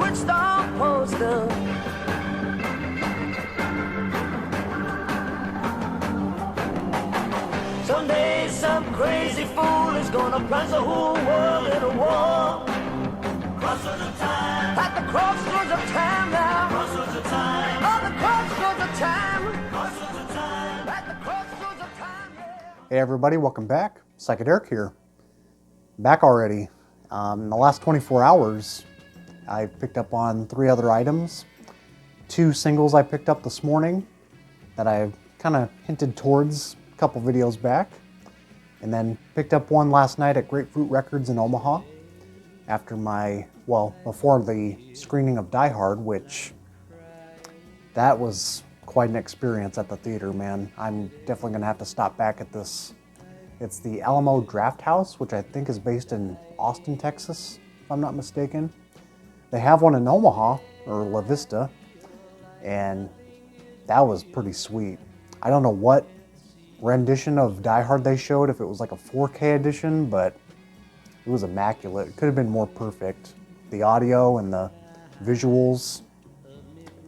switched on poster. Someday some crazy fool is gonna plunge the whole world in a war. Crossroads of time. At the crossroads of time now. Crossroads of time. Oh, the crossroads of time. Crossroads of time. At the crossroads of time, yeah. Hey everybody, welcome back. Psych here. Back already. In the last 24 hours, I picked up on 3 other items. 2 singles I picked up this morning that I kind of hinted towards a couple videos back. And then picked up one last night at Grapefruit Records in Omaha after before the screening of Die Hard, which that was quite an experience at the theater, man. I'm definitely gonna have to stop back at this. It's the Alamo Draft House, which I think is based in Austin, Texas, if I'm not mistaken. They have one in Omaha, or La Vista, and that was pretty sweet. I don't know what rendition of Die Hard they showed, if it was like a 4K edition, but it was immaculate. It could have been more perfect. The audio and the visuals,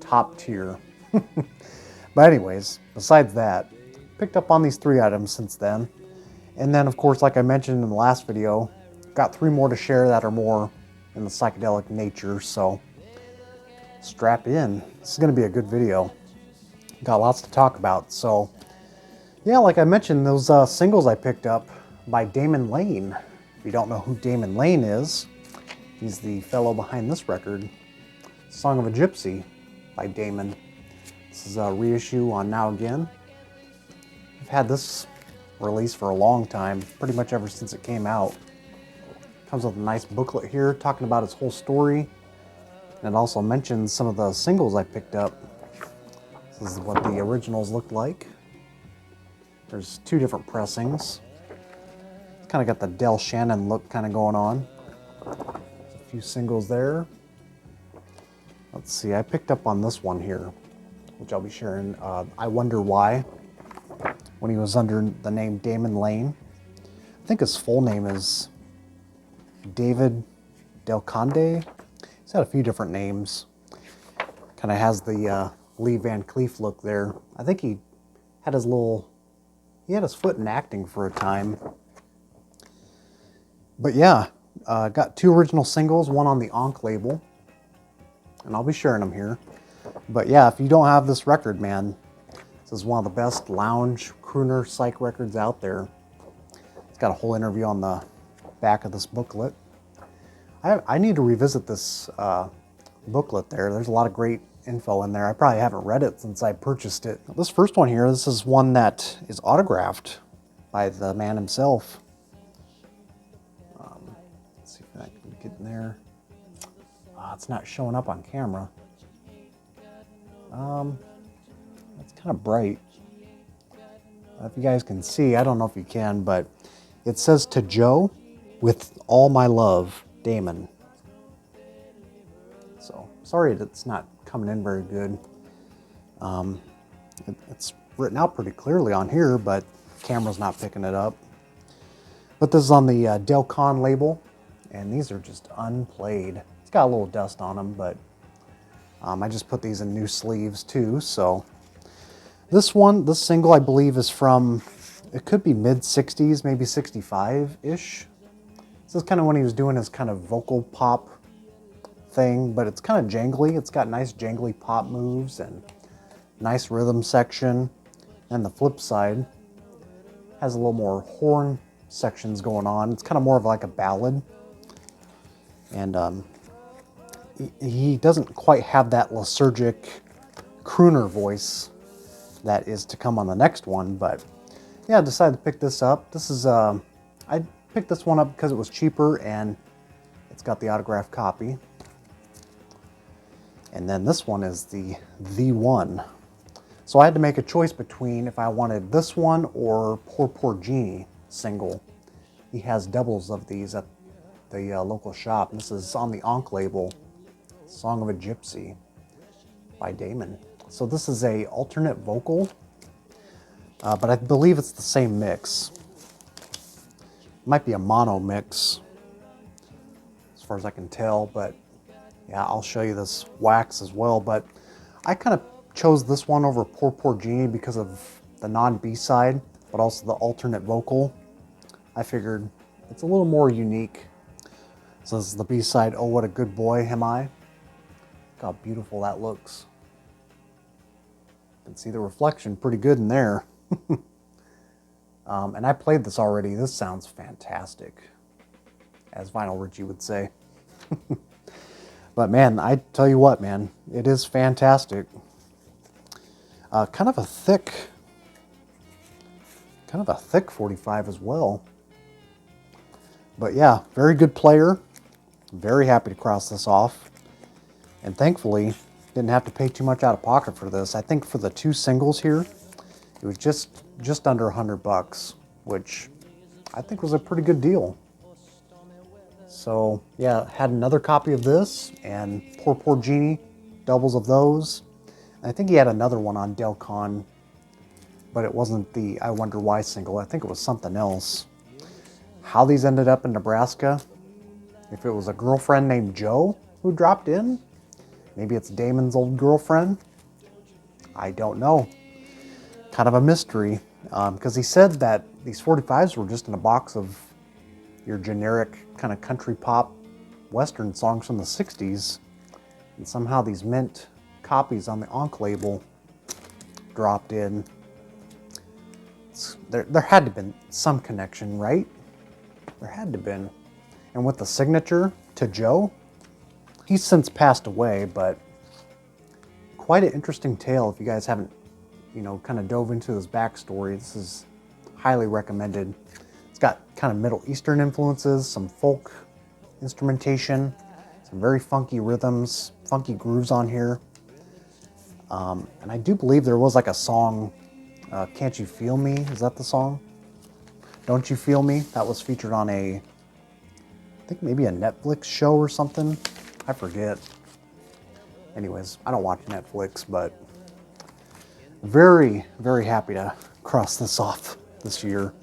top tier. But anyways, besides that, picked up on these 3 items since then. And then, of course, like I mentioned in the last video, got 3 more to share that are more in the psychedelic nature, so strap in. This is going to be a good video. Got lots to talk about. So, yeah, like I mentioned, those singles I picked up by Damon Lane. If you don't know who Damon Lane is, he's the fellow behind this record, Song of a Gypsy by Damon. This is a reissue on Now Again. I've had this release for a long time, pretty much ever since it came out. Comes with a nice booklet here talking about its whole story, and it also mentions some of the singles I picked up. This is what the originals looked like. There's 2 different pressings. It's kind of got the Del Shannon look kind of going on. There's a few singles there. Let's see, I picked up on this one here, which I'll be sharing. I Wonder Why, when he was under the name Damon Lane. I think his full name is David Del Conde. He's had a few different names. Kind of has the Lee Van Cleef look there. I think he had his foot in acting for a time. But yeah, got 2 original singles, one on the Ankh label, and I'll be sharing them here. But yeah, if you don't have this record, man, this is one of the best lounge crooner psych records out there. It's got a whole interview on the back of this booklet. I need to revisit this booklet there. There's a lot of great info in there. I probably haven't read it since I purchased it. This first one here, this is one that is autographed by the man himself. Let's see if I can get in there. It's not showing up on camera. It's kind of bright. If you guys can see, I don't know if you can, but it says, "To Joe, with all my love, Damon." So, sorry that it's not coming in very good. It's written out pretty clearly on here, but the camera's not picking it up. But this is on the Del Con label, and these are just unplayed. It's got a little dust on them, but I just put these in new sleeves too. So this single I believe is from, it could be mid-60s, maybe 65-ish. This is kind of when he was doing his kind of vocal pop thing, but it's kind of jangly. It's got nice jangly pop moves and nice rhythm section. And the flip side has a little more horn sections going on. It's kind of more of like a ballad. And he doesn't quite have that lethargic crooner voice that is to come on the next one, but yeah, I decided to pick this up. This is, I picked this one up because it was cheaper and it's got the autographed copy. And then this one is the one. So I had to make a choice between if I wanted this one or Poor Poor Genie single. He has doubles of these at the local shop. This is on the Ankh label, Song of a Gypsy by Damon. So this is a alternate vocal, but I believe it's the same mix. It might be a mono mix, as far as I can tell, but Yeah, I'll show you this wax as well, but I kind of chose this one over Poor Genie because of the non-B-side, but also the alternate vocal. I figured it's a little more unique. So this is the B-side, Oh What a Good Boy Am I. Look how beautiful that looks. You can see the reflection pretty good in there. And I played this already. This sounds fantastic, as Vinyl Richie would say. But man, I tell you what, man, it is fantastic. Kind of a thick 45 as well. But yeah, very good player. Very happy to cross this off. And thankfully, didn't have to pay too much out of pocket for this. I think for the 2 singles here, it was just under $100, which I think was a pretty good deal. So yeah, had another copy of this and Poor Genie, doubles of those. And I think he had another one on Delcon, but it wasn't the I Wonder Why single. I think it was something else. How these ended up in Nebraska, if it was a girlfriend named Joe who dropped in, maybe it's Damon's old girlfriend, I don't know. Kind of a mystery, because he said that these 45s were just in a box of your generic kind of country pop western songs from the 60s, and somehow these mint copies on the Onk label dropped in. There had to have been some connection, right? There had to have been. And with the signature to Joe, he's since passed away, but quite an interesting tale if you guys haven't, kind of dove into his backstory. This is highly recommended. It's got kind of Middle Eastern influences, some folk instrumentation, some very funky rhythms, funky grooves on here. And I do believe there was like a song, Can't You Feel Me? Is that the song? Don't You Feel Me? That was featured on I think maybe a Netflix show or something. I forget. Anyways, I don't watch Netflix, but very, very happy to cross this off this year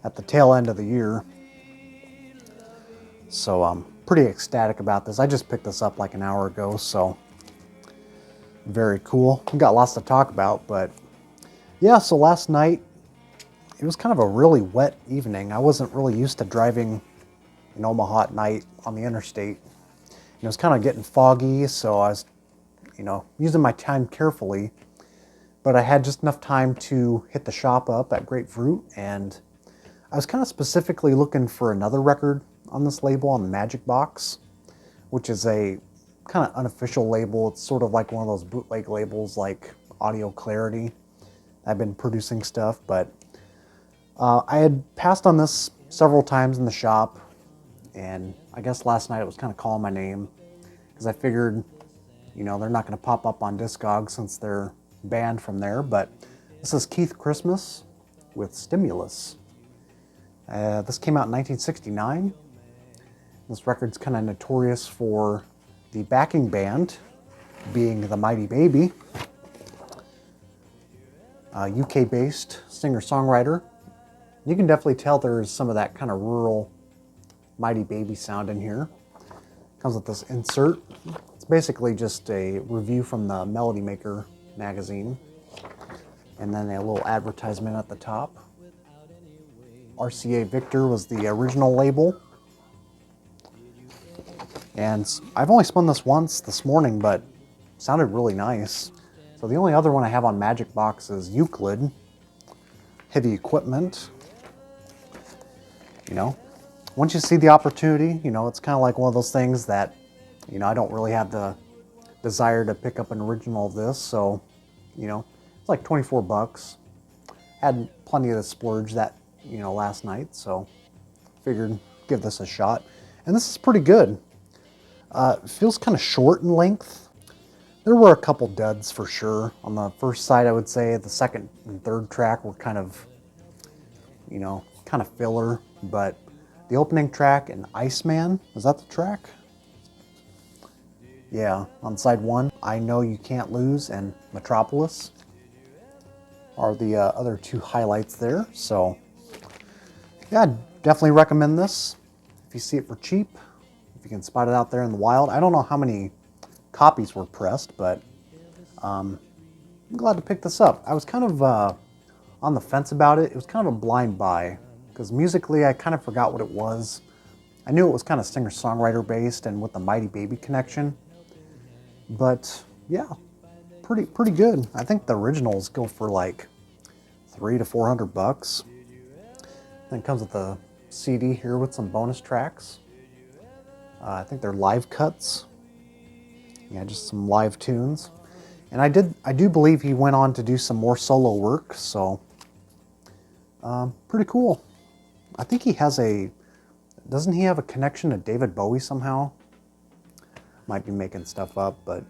at the tail end of the year. So I'm pretty ecstatic about this. I just picked this up like an hour ago, so very cool. We got lots to talk about, but yeah, so last night, it was kind of a really wet evening. I wasn't really used to driving in Omaha at night on the interstate. It was kind of getting foggy, so I was, using my time carefully. But I had just enough time to hit the shop up at Grapefruit, and I was kind of specifically looking for another record on this label, on the Magic Box, which is a kind of unofficial label. It's sort of like one of those bootleg labels like Audio Clarity. I've been producing stuff, but I had passed on this several times in the shop, and I guess last night it was kind of calling my name, because I figured, they're not going to pop up on Discogs since they're banned from there. But this is Keith Christmas with Stimulus. This came out in 1969. This record's kind of notorious for the backing band being the Mighty Baby, UK-based singer-songwriter. You can definitely tell there's some of that kind of rural Mighty Baby sound in here. Comes with this insert. It's basically just a review from the Melody Maker magazine, and then a little advertisement at the top. RCA Victor was the original label, and I've only spun this once this morning, but it sounded really nice. So the only other one I have on Magic Box is Euclid, Heavy Equipment. Once you see the opportunity, it's kind of like one of those things that, I don't really have the desire to pick up an original of this, so, it's like $24. Had plenty of the splurge that, last night, so figured give this a shot. And this is pretty good. It feels kind of short in length. There were a couple duds for sure. On the first side, I would say the second and third track were kind of, kind of filler, but the opening track and Iceman, is that the track? Yeah, on side 1, I Know You Can't Lose and Metropolis are the other 2 highlights there. So yeah, definitely recommend this. If you see it for cheap, if you can spot it out there in the wild. I don't know how many copies were pressed, but I'm glad to pick this up. I was kind of on the fence about it. It was kind of a blind buy because musically I kind of forgot what it was. I knew it was kind of singer-songwriter based and with the Mighty Baby connection, but yeah, pretty good. I think the originals go for like $300 to $400. Then it comes with a CD here with some bonus tracks. I think they're live cuts. Yeah, just some live tunes. And I do believe he went on to do some more solo work, so pretty cool. I think he has doesn't he have a connection to David Bowie somehow? Might be making stuff up, but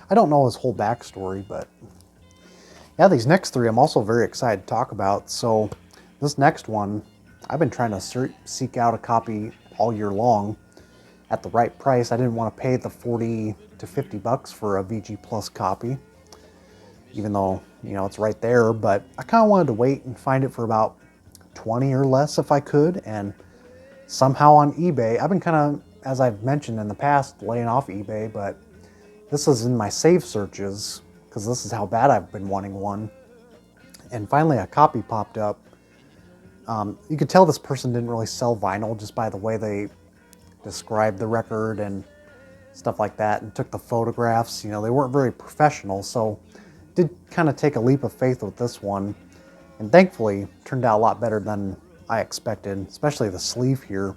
I don't know his whole backstory. But yeah, these next three I'm also very excited to talk about. So this next one, I've been trying to seek out a copy all year long at the right price. I didn't want to pay the $40 to $50 for a VG Plus copy, even though, you know, it's right there. But I kind of wanted to wait and find it for about 20 or less if I could. And somehow on eBay, I've been kind of, as I've mentioned in the past, laying off eBay, but this is in my save searches because this is how bad I've been wanting one. And finally a copy popped up. You could tell this person didn't really sell vinyl just by the way they described the record and stuff like that and took the photographs. You know, they weren't very professional, so did kind of take a leap of faith with this one, and thankfully turned out a lot better than I expected, especially the sleeve here,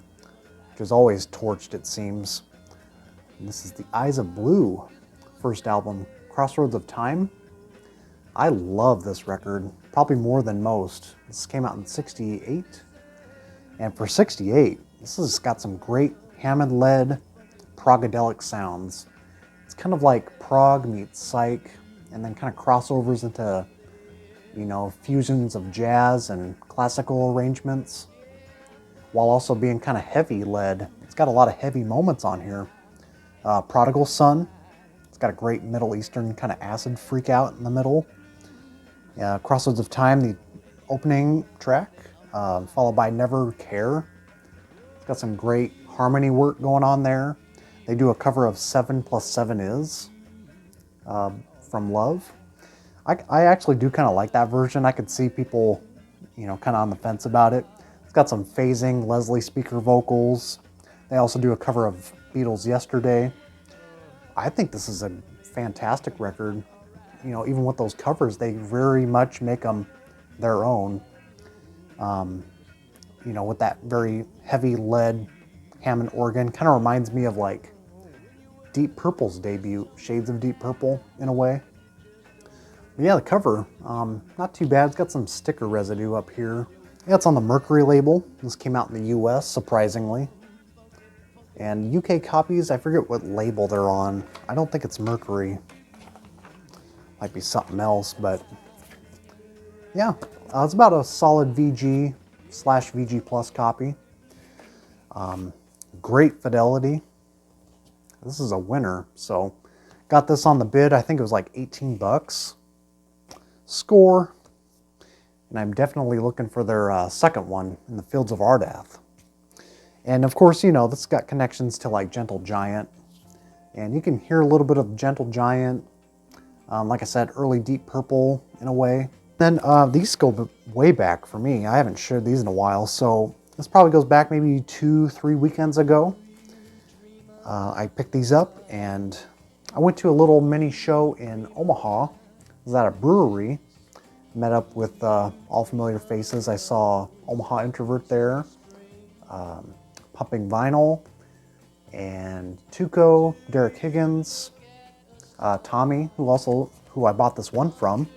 which is always torched, it seems. And this is the Eyes of Blue first album, Crossroads of Time. I love this record, probably more than most. This came out in '68, and for '68, this has got some great Hammond-led progadelic sounds. It's kind of like prog meets psych, and then kind of crossovers into, you know, fusions of jazz and classical arrangements, while also being kind of heavy-led. It's got a lot of heavy moments on here. Prodigal Son, it's got a great Middle Eastern kind of acid freak out in the middle. Crossroads of Time, the opening track, followed by Never Care. It's got some great harmony work going on there. They do a cover of 7 + 7 Is from Love. I actually do kind of like that version. I could see people, you know, kind of on the fence about it. It's got some phasing Leslie Speaker vocals. They also do a cover of Beatles' Yesterday. I think this is a fantastic record. You know, even with those covers, they very much make them their own. You know, with that very heavy lead Hammond organ, kind of reminds me of like Deep Purple's debut, Shades of Deep Purple in a way. But yeah, the cover, not too bad. It's got some sticker residue up here. Yeah, it's on the Mercury label. This came out in the US, surprisingly. And UK copies, I forget what label they're on. I don't think it's Mercury. Might be something else, but yeah, it's about a solid VG/VG Plus copy. Great fidelity. This is a winner. So got this on the bid. I think it was like $18. Score. And I'm definitely looking for their second one, In the Fields of Ardath. And of course, you know, this has got connections to like Gentle Giant. And you can hear a little bit of Gentle Giant. Like I said, early Deep Purple in a way. Then these go way back for me. I haven't shared these in a while, so this probably goes back maybe 2-3 weekends ago. I picked these up and I went to a little mini show in Omaha. I was at a brewery, met up with all familiar faces. I saw Omaha Introvert there, Pumping Vinyl, and Tuco, Derek Higgins, Tommy, who I bought this one from.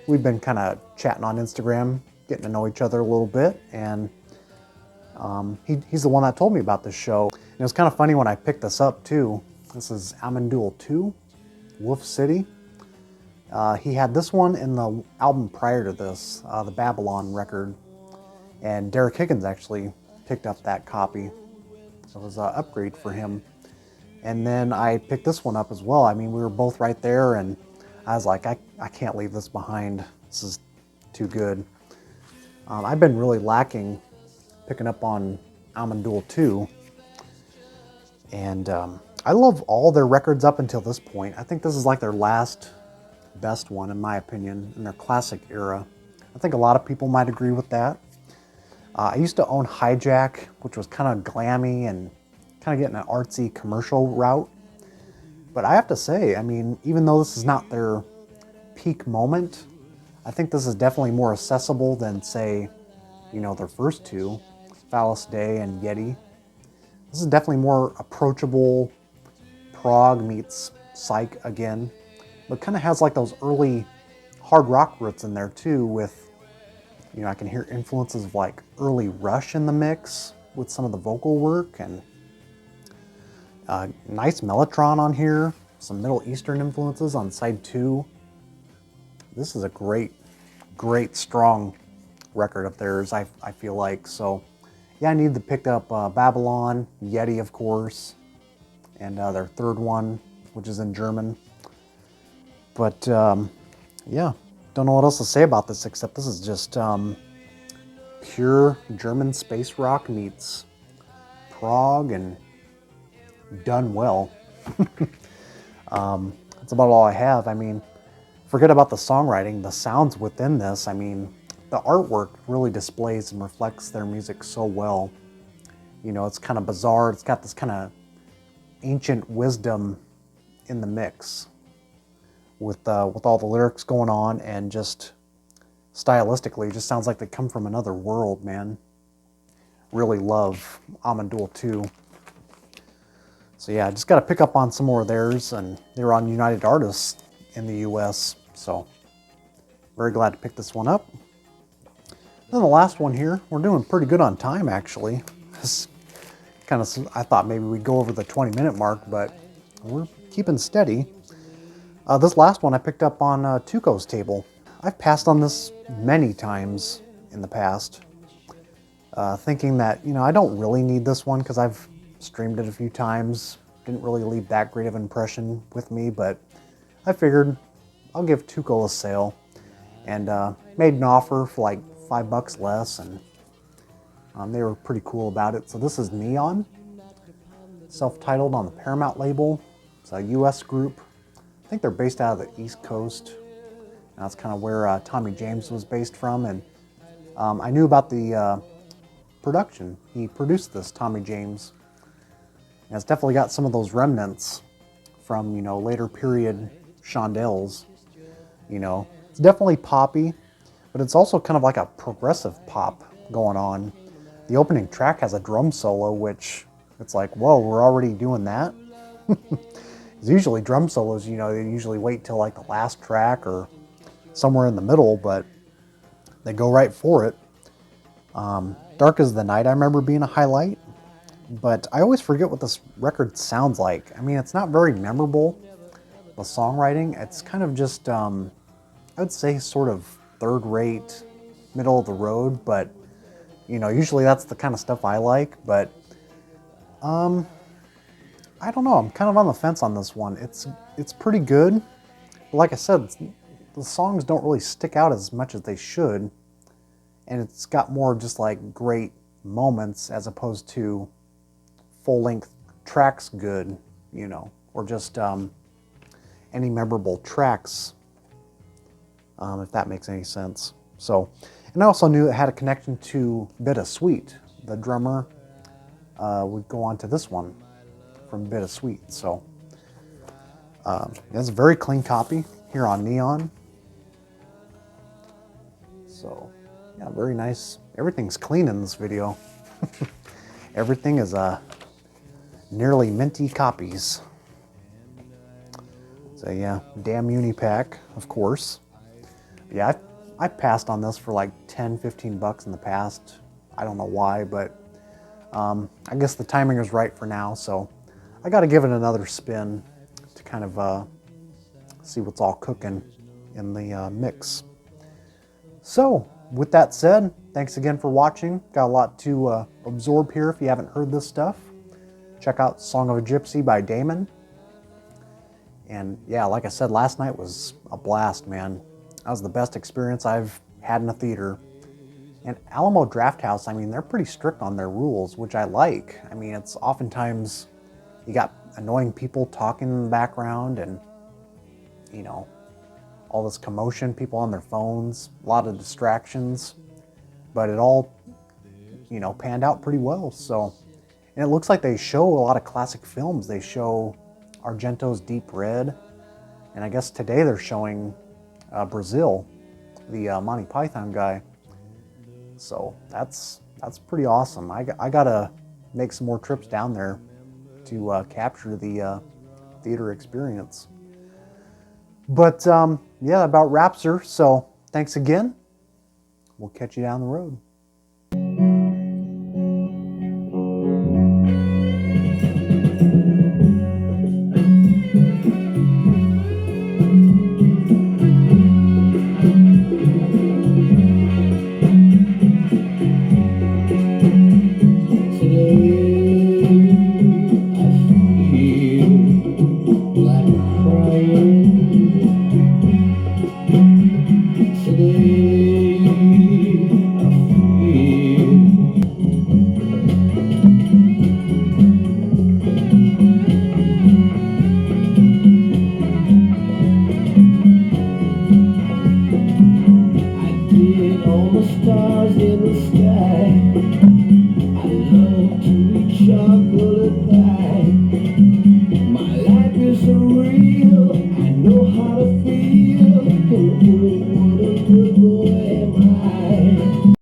We've been kind of chatting on Instagram, getting to know each other a little bit, and he's the one that told me about this show. And it was kind of funny when I picked this up too. This is Amon Düül II, Wolf City. He had this one in the album prior to this, the Babylon record, and Derek Higgins actually picked up that copy. So it was an upgrade for him. And then I picked this one up as well. I mean, we were both right there, and I was like, I can't leave this behind. This is too good. I've been really lacking picking up on Amon Düül II. And I love all their records up until this point. I think this is like their last best one, in my opinion, in their classic era. I think a lot of people might agree with that. I used to own Hijack, which was kind of glammy and kind of getting an artsy commercial route. But I have to say, I mean, even though this is not their peak moment, I think this is definitely more accessible than, say, you know, their first two, Phallus Day and Yeti. This is definitely more approachable. Prog meets Psych again, but kind of has like those early hard rock roots in there too, with, you know, I can hear influences of like early Rush in the mix with some of the vocal work, and nice Mellotron on here, some Middle Eastern influences on side 2. This is a great, strong record of theirs, I feel like. So yeah, I need to pick up Babylon, Yeti, of course, and their third one, which is in German. But yeah, don't know what else to say about this, except this is just pure German space rock meets prog and done well. That's about all I have. I mean, forget about the songwriting, the sounds within this. I mean, the artwork really displays and reflects their music so well. You know, it's kind of bizarre. It's got this kind of ancient wisdom in the mix with all the lyrics going on, and just stylistically, it just sounds like they come from another world, man. Really love Amon Düül II. So yeah, I just got to pick up on some more of theirs, and they were on United Artists in the US, so very glad to pick this one up. Then the last one here, we're doing pretty good on time actually. This kind of, I thought maybe we'd go over the 20-minute mark, but we're keeping steady. This last one I picked up on Tuco's table. I've passed on this many times in the past, thinking that, you know, I don't really need this one because I've streamed it a few times. Didn't really leave that great of an impression with me, but I figured I'll give Tuco a sale, and made an offer for like $5 less, and they were pretty cool about it. So this is Neon, self-titled on the Paramount label. It's a US group. I think they're based out of the East Coast. And that's kind of where Tommy James was based from, and I knew about the production. He produced this, Tommy James. And it's definitely got some of those remnants from, you know, later period Shondells. You know, it's definitely poppy, but it's also kind of like a progressive pop going on. The opening track has a drum solo, which it's like, whoa, we're already doing that? It's usually drum solos, you know, they usually wait till like the last track or somewhere in the middle, but they go right for it. Dark as the Night, I remember being a highlight, but I always forget what this record sounds like. I mean, it's not very memorable, the songwriting. It's kind of just, I would say sort of third-rate, middle of the road, but, you know, usually that's the kind of stuff I like, but, I don't know, I'm kind of on the fence on this one. It's pretty good, but like I said, the songs don't really stick out as much as they should, and it's got more just like great moments as opposed to full-length tracks good, you know, or just any memorable tracks, if that makes any sense. So, and I also knew it had a connection to Bittersweet. The drummer would go on to this one from Bittersweet. So, it's a very clean copy here on Neon. So, yeah, very nice. Everything's clean in this video. Everything is nearly minty copies. So yeah, damn Unipack, of course. Yeah, I passed on this for like $10-15 in the past. I don't know why, but I guess the timing is right for now, so I got to give it another spin to kind of see what's all cooking in the mix. So, with that said, thanks again for watching. Got a lot to absorb here if you haven't heard this stuff. Check out Song of a Gypsy by Damon. And yeah, like I said, last night was a blast, man. That was the best experience I've had in a theater. And Alamo Drafthouse, I mean, they're pretty strict on their rules, which I like. I mean, it's oftentimes You got annoying people talking in the background, and you know, all this commotion, people on their phones, a lot of distractions, but it all, you know, panned out pretty well. So, and it looks like they show a lot of classic films. They show Argento's Deep Red, and I guess today they're showing Brazil, the Monty Python guy. So that's pretty awesome. I gotta make some more trips down there to capture the theater experience. But yeah, that about wraps her. So thanks again. We'll catch you down the road.